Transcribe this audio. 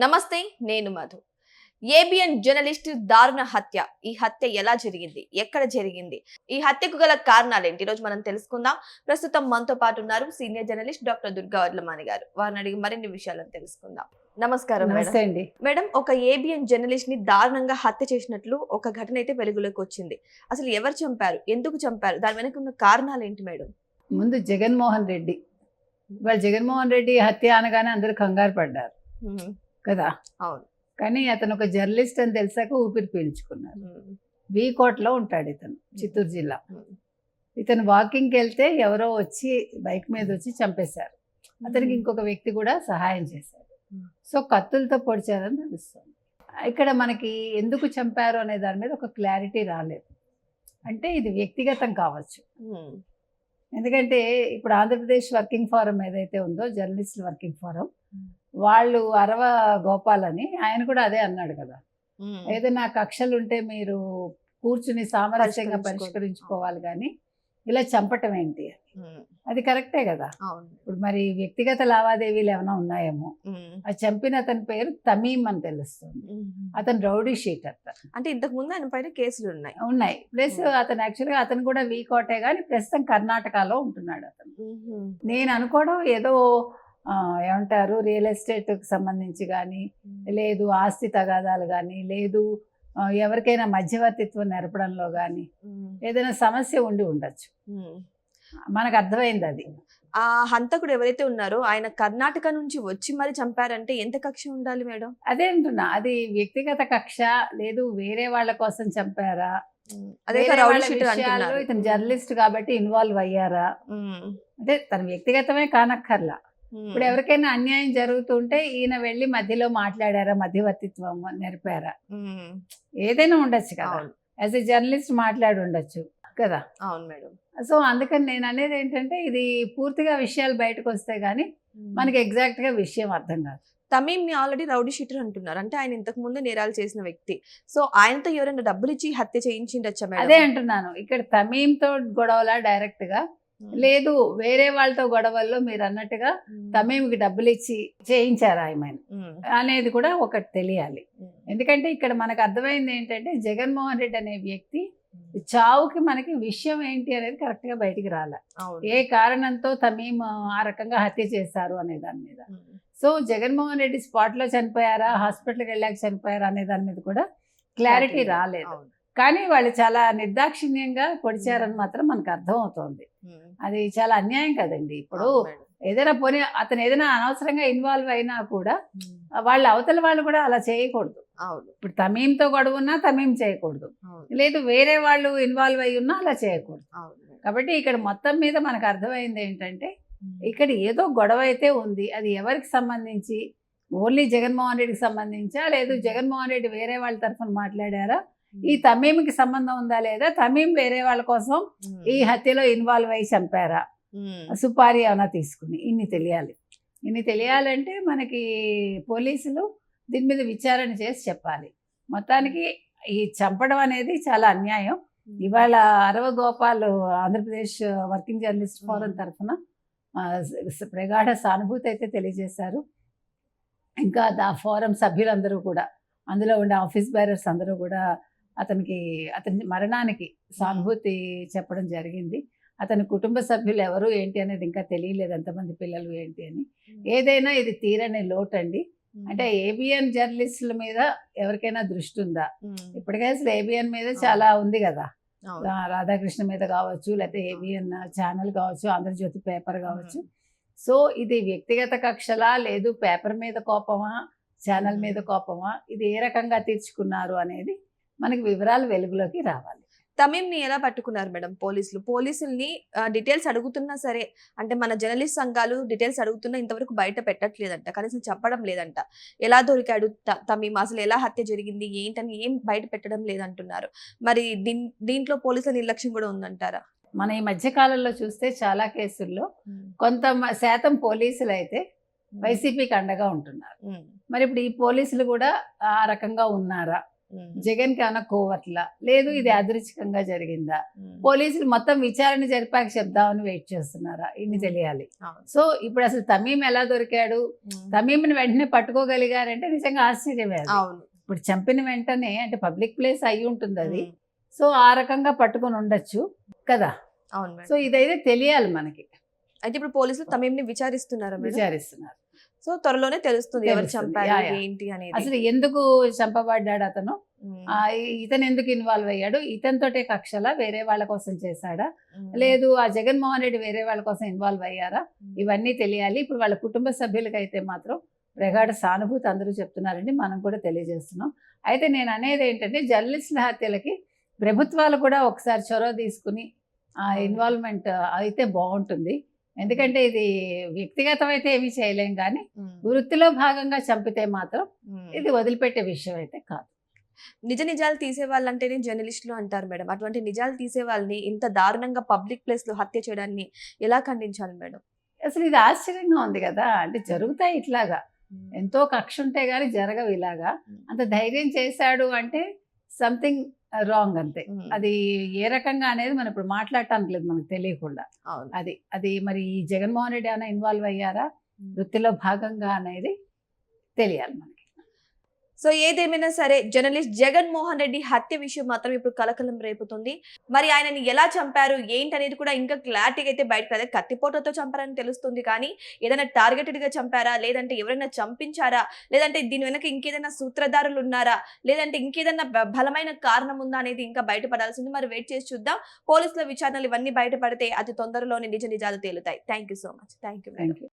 నమస్తే, నేను Madhu. ABN journalist దారుణ హత్య. ఈ హత్య ఎలా జరిగింది, ఎక్కడ జరిగింది, ఈ హత్యకు గల కారణాలేంటి, ఈ రోజు మనం తెలుసుకుందాం. ప్రస్తుతం మనతో పాటు ఉన్నారు senior journalist doctor Durga Vadlamani గారు. వారిని అడిగి మరిన్ని విషయాలను తెలుసుకుందాం. నమస్కారం అండి మేడం. ఒక ఏబిఎన్ జర్నలిస్ట్ ని దారుణంగా హత్య చేసినట్లు ఒక ఘటన అయితే వెలుగులోకి వచ్చింది. అసలు ఎవరు చంపారు, ఎందుకు చంపారు, దాని వెనక ఉన్న కారణాలు ఏంటి మేడం? ముందు జగన్మోహన్ రెడ్డి, వాళ్ళు జగన్మోహన్ రెడ్డి హత్య అనగానే అందరూ కంగారు పడ్డారు కదా. అవును. కానీ అతను ఒక జర్నలిస్ట్ అని తెలిసాక ఊపిరి పీల్చుకున్నారు. వీకోటలో ఉంటాడు ఇతను, చిత్తూరు జిల్లా. ఇతను వాకింగ్కి వెళ్తే ఎవరో వచ్చి బైక్ మీద వచ్చి చంపేశారు. అతనికి ఇంకొక వ్యక్తి కూడా సహాయం చేశారు. సో కత్తులతో పొడిచారని తెలుస్తుంది. ఇక్కడ మనకి ఎందుకు చంపారు అనే దాని మీద ఒక క్లారిటీ రాలేదు. అంటే ఇది వ్యక్తిగతం కావచ్చు. ఎందుకంటే ఇప్పుడు ఆంధ్రప్రదేశ్ వర్కింగ్ ఫోరం ఏదైతే ఉందో, జర్నలిస్ట్ వర్కింగ్ ఫోరం, వాళ్ళు అరవ గోపాల్ అని ఆయన కూడా అదే అన్నాడు కదా, ఏదైనా కక్షలు ఉంటే మీరు కూర్చుని సామరస్యంగా పరిష్కరించుకోవాలి కానీ ఇలా చంపటం ఏంటి. అది కరెక్టే కదా. ఇప్పుడు మరి వ్యక్తిగత లావాదేవీలు ఏమైనా ఉన్నాయేమో. ఆ చంపిన అతని పేరు తమీం అని తెలుస్తుంది. అతను రౌడీ షీటర్. అంటే ఇంతకు ముందు ఆయన పైన కేసులు ఉన్నాయి. ప్లస్ అతను యాక్చువల్గా అతను కూడా వీకోటే కానీ ప్రస్తుతం కర్ణాటకలో ఉంటున్నాడు అతను. నేను అనుకోవడం ఏదో ఏమంటారు, రియల్ ఎస్టేట్కి సంబంధించి కానీ, లేదు ఆస్తి తగాదాలు కానీ, లేదు ఎవరికైనా మధ్యవర్తిత్వం నెరపడంలో కానీ ఏదైనా సమస్య ఉండి ఉండొచ్చు. మనకు అర్థమైంది అది. ఆ హంతకుడు ఎవరైతే ఉన్నారో ఆయన కర్ణాటక నుంచి వచ్చి మరి చంపారంటే ఎంత కక్ష ఉండాలి మేడం? అదే అంటున్నా, అది వ్యక్తిగత కక్ష, లేదు వేరే వాళ్ళ కోసం చంపారా, ఇతను జర్నలిస్ట్ కాబట్టి ఇన్వాల్వ్ అయ్యారా, అంటే తన వ్యక్తిగతమే కానక్కర్లా. ఇప్పుడు ఎవరికైనా అన్యాయం జరుగుతుంటే ఈయన వెళ్ళి మధ్యలో మాట్లాడారా, మధ్యవర్తిత్వం నెరపారా, ఏదైనా ఉండొచ్చు కదా. యాజ్ ఎ జర్నలిస్ట్ మాట్లాడి ఉండొచ్చు కదా. అవును మేడం. సో అందుకని నేను అనేది ఏంటంటే, ఇది పూర్తిగా విషయాలు బయటకు వస్తే గానీ మనకి ఎగ్జాక్ట్ గా విషయం అర్థం కాదు. తమీం ని ఆల్రెడీ రౌడీ షీటర్ అంటున్నారు, అంటే ఆయన ఇంతకు ముందు నేరాలు చేసిన వ్యక్తి. సో ఆయనతో ఎవరైనా డబ్బులు ఇచ్చి హత్య చేయించిండొచ్చా మేడం? అదే అంటున్నాను, ఇక్కడ తమీంతో గొడవలా డైరెక్ట్ గా, లేదు వేరే వాళ్ళతో గొడవల్లో మీరు అన్నట్టుగా తమీంకి డబ్బులు ఇచ్చి చేయించారు ఆయన అనేది కూడా ఒకటి తెలియాలి. ఎందుకంటే ఇక్కడ మనకు అర్థమైంది ఏంటంటే, జగన్మోహన్ రెడ్డి అనే వ్యక్తి చావుకి మనకి విషయం ఏంటి అనేది కరెక్ట్ గా బయటికి రాలే. ఏ కారణంతో తమీం ఆ రకంగా హత్య చేశారు అనే దాని మీద. సో జగన్మోహన్ రెడ్డి స్పాట్ లో చనిపోయారా, హాస్పిటల్కి వెళ్ళాక చనిపోయారా అనే దాని మీద కూడా క్లారిటీ రాలేదు. కానీ వాళ్ళు చాలా నిర్దాక్షిణ్యంగా పొడిచారని మాత్రం మనకు అర్థం అవుతోంది. అది చాలా అన్యాయం కదండి. ఇప్పుడు ఏదైనా పోనీ అతను ఏదైనా అనవసరంగా ఇన్వాల్వ్ అయినా కూడా వాళ్ళ అవతల వాళ్ళు కూడా అలా చేయకూడదు. ఇప్పుడు తమీంతో గొడవ ఉన్నా తమీం చేయకూడదు, లేదు వేరే వాళ్ళు ఇన్వాల్వ్ అయి ఉన్నా అలా చేయకూడదు. కాబట్టి ఇక్కడ మొత్తం మీద మనకు అర్థమైంది ఏంటంటే, ఇక్కడ ఏదో గొడవ అయితే ఉంది. అది ఎవరికి సంబంధించి, ఓన్లీ జగన్మోహన్ రెడ్డికి సంబంధించా, లేదు జగన్మోహన్ రెడ్డి వేరే వాళ్ళ తరఫున మాట్లాడారా, ఈ తమీంకి సంబంధం ఉందా, లేదా తమీం వేరే వాళ్ళ కోసం ఈ హత్యలో ఇన్వాల్వ్ అయ్యి చంపారా, సుపారీ ఏమైనా తీసుకుని, ఇన్ని తెలియాలి. ఇన్ని తెలియాలంటే మనకి పోలీసులు దీని మీద విచారణ చేసి చెప్పాలి. మొత్తానికి ఈ చంపడం అనేది చాలా అన్యాయం. ఇవాళ Arava Gopal Andhra Pradesh working journalist forum తరఫున ప్రగాఢ సానుభూతి అయితే తెలియజేశారు. ఇంకా ఆ ఫోరం సభ్యులందరూ కూడా, అందులో ఉండే ఆఫీస్ బేరర్స్ అందరూ కూడా అతని మరణానికి సానుభూతి చెప్పడం జరిగింది. అతని కుటుంబ సభ్యులు ఎవరు ఏంటి అనేది ఇంకా తెలియలేదు, ఎంతమంది పిల్లలు ఏంటి అని. ఏదైనా ఇది తీరని లోటు అండి. అంటే ఏబిఎన్ జర్నలిస్టుల మీద ఎవరికైనా దృష్టి ఉందా? ఇప్పటికే అసలు ఏబిఎన్ మీద చాలా ఉంది కదా, రాధాకృష్ణ మీద కావచ్చు, లేకపోతే ఏబిఎన్ ఛానల్ కావచ్చు, ఆంధ్రజ్యోతి పేపర్ కావచ్చు. సో ఇది వ్యక్తిగత కక్షలా, లేదు పేపర్ మీద కోపమా, ఛానల్ మీద కోపమా, ఇది ఏ రకంగా తీర్చుకున్నారు అనేది మనకి వివరాలు వెలుగులోకి రావాలి. తమీం ని ఎలా పట్టుకున్నారు మేడం పోలీసుల్ని డీటెయిల్స్ అడుగుతున్నా సరే, అంటే మన జర్నలిస్ట్ సంఘాలు డీటెయిల్స్ అడుగుతున్నా ఇంతవరకు బయట పెట్టట్లేదంట, కనీసం చెప్పడం లేదంట. ఎలా దొరికాడు తమీం, అసలు ఎలా హత్య జరిగింది ఏంటని ఏం బయట పెట్టడం లేదంటున్నారు. మరి దీంట్లో పోలీసుల నిర్లక్ష్యం కూడా ఉందంటారా? మన ఈ మధ్య కాలంలో చూస్తే చాలా కేసుల్లో కొంత శాతం పోలీసులు అయితే వైసీపీకి అండగా ఉంటున్నారు. మరి ఇప్పుడు ఈ పోలీసులు కూడా ఆ రకంగా ఉన్నారా, జగన్ కి ఏమైనా కోవట్ల లేదు, ఇది యాదృచ్ఛికంగా జరిగిందా, పోలీసులు మొత్తం విచారణ జరిపాక చెప్దామని వెయిట్ చేస్తున్నారా, ఇన్ని తెలియాలి. సో ఇప్పుడు అసలు తమీం ఎలా దొరికాడు, తమీంని వెంటనే పట్టుకోగలిగారంటే నిజంగా ఆశ్చర్యమే అది. అవును. ఇప్పుడు చంపిన వెంటనే అంటే పబ్లిక్ ప్లేస్ అయి ఉంటుంది అది, సో ఆ రకంగా పట్టుకొని ఉండొచ్చు కదా. అవును మేడం. సో ఇదైతే తెలియాలి మనకి, అయితే ఇప్పుడు పోలీసులు తమీంని విచారిస్తున్నారు మేడం. విచారిస్తున్నారు. సో త్వరలోనే తెలుస్తుంది ఎవరు తెలుస్తుంది. చంపారు యా, యా. ఏంటి అనేది. అసలు ఎందుకు చంపబడ్డాడు అతను, ఇతను ఎందుకు ఇన్వాల్వ్ అయ్యాడు, ఇతనితోటే కక్షలా వేరే వాళ్ళ కోసం చేశాడా, లేదు ఆ జగన్మోహన్ రెడ్డి వేరే వాళ్ళ కోసం ఇన్వాల్వ్ అయ్యారా, ఇవన్నీ తెలియాలి. ఇప్పుడు వాళ్ళ కుటుంబ సభ్యులకి అయితే మాత్రం ప్రగాఢ సానుభూతి అందరూ చెప్తున్నారండి, మనం కూడా తెలియజేస్తున్నాం. అయితే నేను అనేది ఏంటంటే జర్నలిస్టుల హత్యలకి ప్రభుత్వాలు కూడా ఒకసారి చొరవ తీసుకుని ఇన్వాల్వ్మెంట్ అయితే బాగుంటుంది. ఎందుకంటే ఇది వ్యక్తిగతం అయితే ఏమీ చేయలేం, కానీ వృత్తిలో భాగంగా చంపితే మాత్రం ఇది వదిలిపెట్టే విషయం అయితే కాదు. నిజ నిజాలు తీసే వాళ్ళంటేనే జర్నలిస్టులు అంటారు మేడం. అటువంటి నిజాలు తీసే వాళ్ళని ఇంత దారుణంగా పబ్లిక్ ప్లేస్ లో హత్య చేయడాన్ని ఎలా ఖండించాలి మేడం? అసలు ఇది ఆశ్చర్యంగా ఉంది కదా, అంటే జరుగుతాయి ఇట్లాగా, ఎంతో కక్ష ఉంటే గానీ జరగవు ఇలాగా. అంత ధైర్యం చేశాడు అంటే సంథింగ్ రాంగ్ అంతే. అది ఏ రకంగా అనేది మనం ఇప్పుడు మాట్లాడటానికి లేదు, మనకు తెలియకుండా. అది మరి ఈ జగన్మోహన్ రెడ్డి ఏమైనా ఇన్వాల్వ్ అయ్యారా వృత్తిలో భాగంగా అనేది తెలియాలి మనకి. సో ఏదేమైనా సరే జర్నలిస్ట్ జగన్మోహన్ రెడ్డి హత్య విషయం మాత్రం ఇప్పుడు కలకలం రేపుతుంది. మరి ఆయనని ఎలా చంపారు ఏంటి అనేది కూడా ఇంకా క్లారిటీగా అయితే బయటకు రాలేదు. కత్తిపోటతో చంపారని తెలుస్తుంది, కానీ ఏదైనా టార్గెటెడ్ గా చంపారా, లేదంటే ఎవరైనా చంపించారా, లేదంటే దీని వెనక ఇంకేదైనా సూత్రధారులు ఉన్నారా, లేదంటే ఇంకేదైనా బలమైన కారణం ఉందా అనేది ఇంకా బయటపడాల్సింది. మరి వెయిట్ చేసి చూద్దాం. పోలీసుల విచారణలు ఇవన్నీ బయటపడితే అతి తొందరలోనే నిజ నిజాలు తేలుతాయి. Thank you so much. Thank you.